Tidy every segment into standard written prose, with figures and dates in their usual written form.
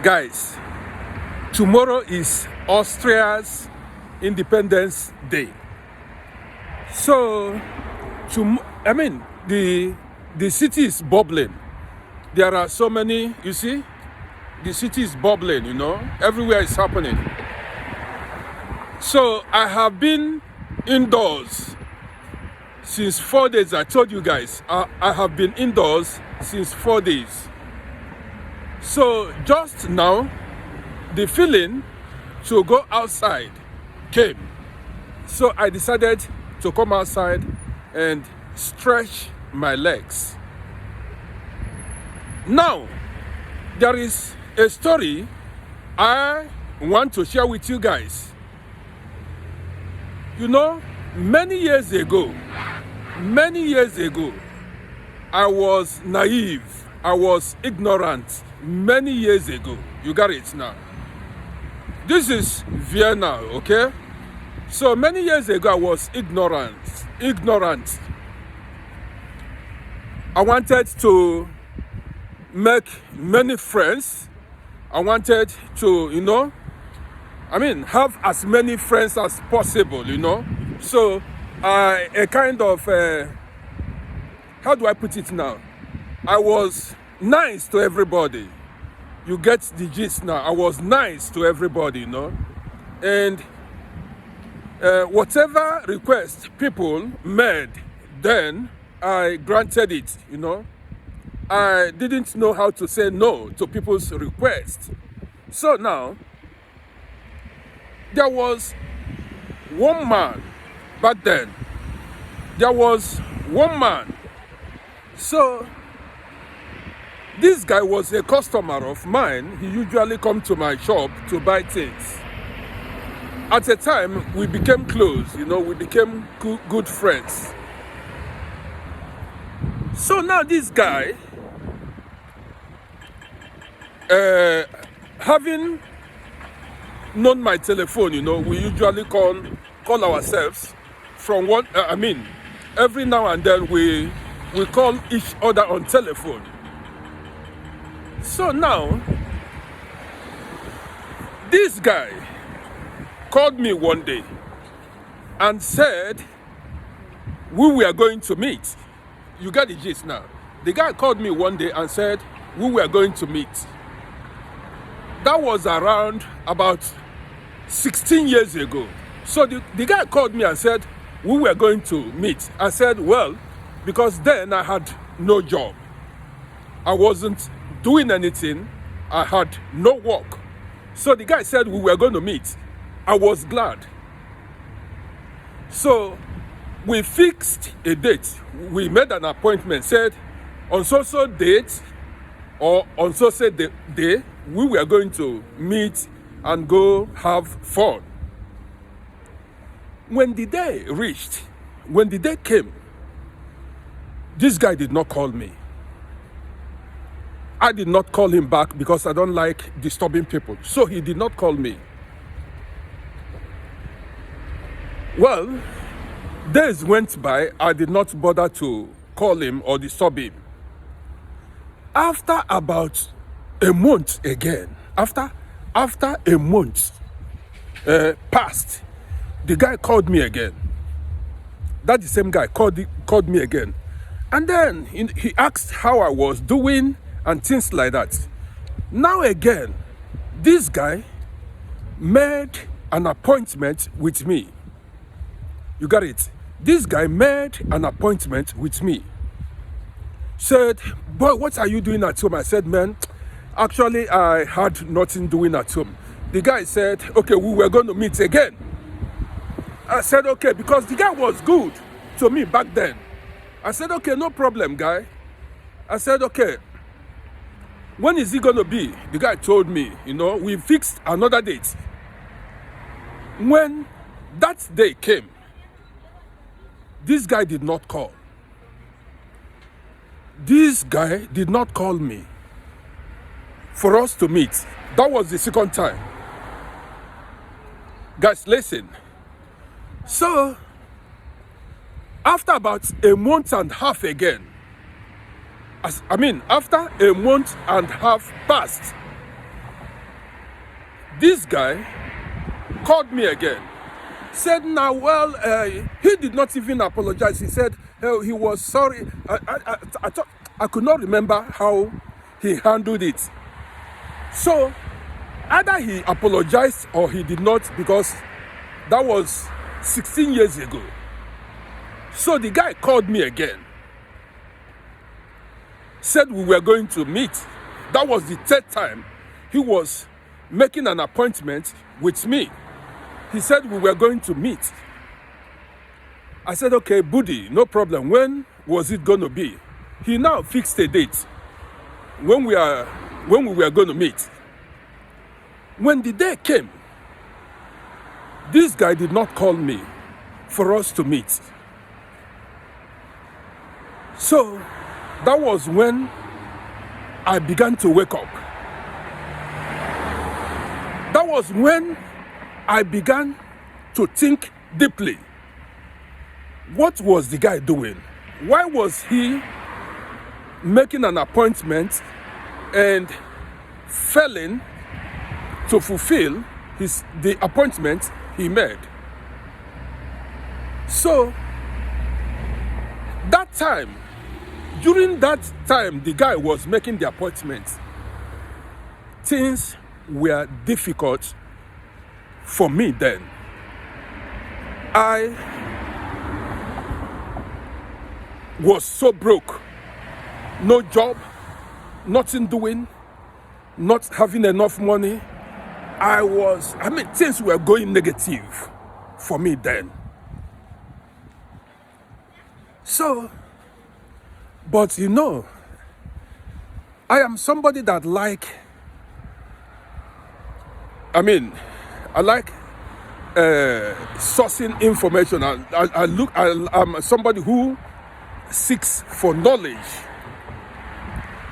Guys, tomorrow is Austria's Independence Day. So, the city is bubbling. There are so many, you see, the city is bubbling, everywhere is happening. So, I have been indoors since 4 days. I told you guys, I have been indoors since 4 days. So, just now, the feeling to go outside came. So, I decided to come outside and stretch my legs. Now, there is a story I want to share with you guys. Many years ago, I was naive, I was ignorant. Many years ago, you got it now. This is Vienna, okay? So many years ago, I was ignorant. I wanted to make many friends. I wanted to, have as many friends as possible, So, a kind of, how do I put it now? I was nice to everybody. You get the gist now. I was nice to everybody, And whatever request people made, then I granted it, I didn't know how to say no to people's requests. So now, there was one man back then. There was one man. So, this guy was a customer of mine. He usually come to my shop to buy things. At the time, we became close, we became good friends. So now this guy, having known my telephone, we usually call ourselves from every now and then we call each other on telephone. So now, this guy called me one day and said we were going to meet. You got the gist now. The guy called me one day and said we were going to meet. That was around about 16 years ago. So the guy called me and said we were going to meet. I said, well, because then I had no job. I wasn't doing anything. I had no work. So the guy said we were going to meet. I was glad. So we fixed a date. We made an appointment, said on so date or on so day, we were going to meet and go have fun. When the day came, this guy did not call me. I did not call him back because I don't like disturbing people. So he did not call me. Well, days went by. I did not bother to call him or disturb him. After about a month again, after a month passed, the guy called me again. That the same guy called me again. And then he asked how I was doing and things like that. Now again, this guy made an appointment with me. You got it? This guy made an appointment with me. Said, boy, what are you doing at home? I said, man, actually, I had nothing doing at home. The guy said, okay, we were going to meet again. I said, okay, because the guy was good to me back then. I said, okay, no problem, guy. I said, okay, when is it going to be? The guy told me, we fixed another date. When that day came, this guy did not call. This guy did not call me for us to meet. That was the second time. Guys, listen. So, after about a month and a half again, after a month and a half passed, This guy called me again. Said, now, well, he did not even apologize. He said he was sorry. I thought I could not remember how he handled it. So either he apologized or he did not, because that was 16 years ago. So the guy called me again. Said we were going to meet. That was the third time he was making an appointment with me. He said we were going to meet. I said, okay, Buddy, no problem. When was it going to be? He now fixed a date when we were going to meet. When the day came, this guy did not call me for us to meet. So that was when I began to wake up. That was when I began to think deeply. What was the guy doing? Why was he making an appointment and failing to fulfill the appointment he made? So that time, during that time the guy was making the appointment, things were difficult for me then. I was so broke, no job, nothing doing, not having enough money. Things were going negative for me then. So, but I am somebody that I like sourcing information. I'm somebody who seeks for knowledge.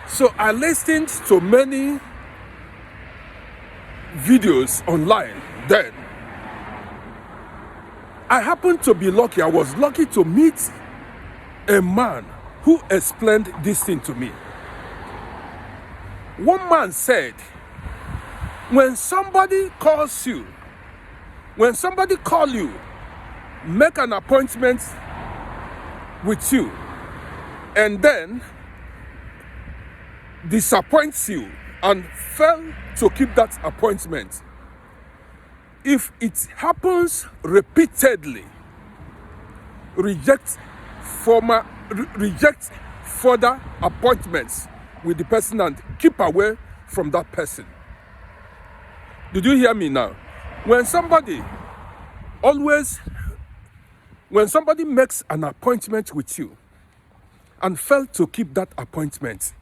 So I listened to many videos online then. I happened to be lucky. I was lucky to meet a man who explained this thing to me. One man said, when somebody calls you, make an appointment with you, and then disappoints you and fail to keep that appointment, if it happens repeatedly, reject further appointments with the person and keep away from that person. Did you hear me now? When somebody makes an appointment with you and fail to keep that appointment,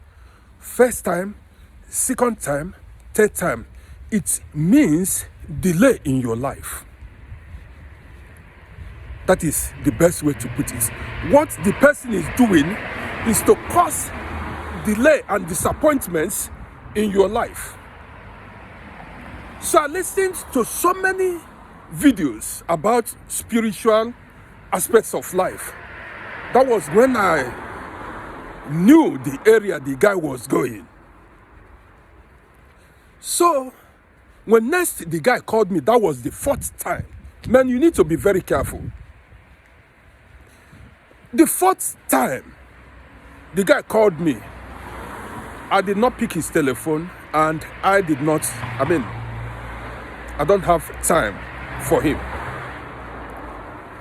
first time, second time, third time, it means delay in your life. That is the best way to put it. What the person is doing is to cause delay and disappointments in your life. So I listened to so many videos about spiritual aspects of life. That was when I knew the area the guy was going. So when next the guy called me, that was the fourth time. Man, you need to be very careful. The fourth time the guy called me, I did not pick his telephone, and I don't have time for him.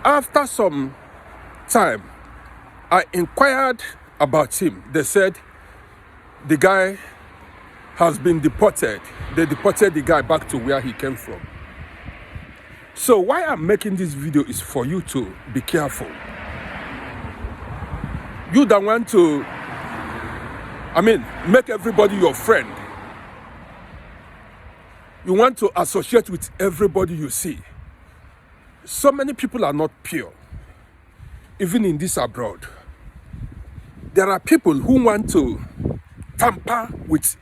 After some time, I inquired about him. They said the guy has been deported. They deported the guy back to where he came from. So why I'm making this video is for you to be careful. You don't want to, make everybody your friend. You want to associate with everybody you see. So many people are not pure, even in this abroad. There are people who want to tamper with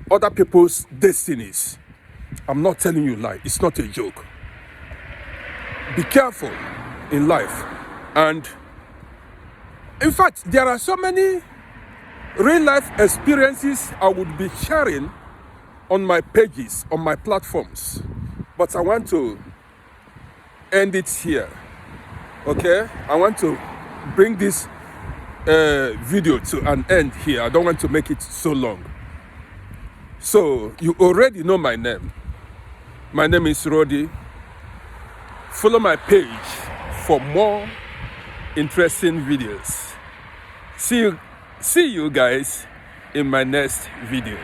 other people's destinies. I'm not telling you a lie. It's not a joke. Be careful in life. And in fact, there are so many real life experiences I would be sharing on my pages, on my platforms. But I want to end it here. Okay? I want to bring this video to an end here. I don't want to make it so long. So you already know my name. My name is Rody. Follow my page for more interesting videos. See you guys in my next video.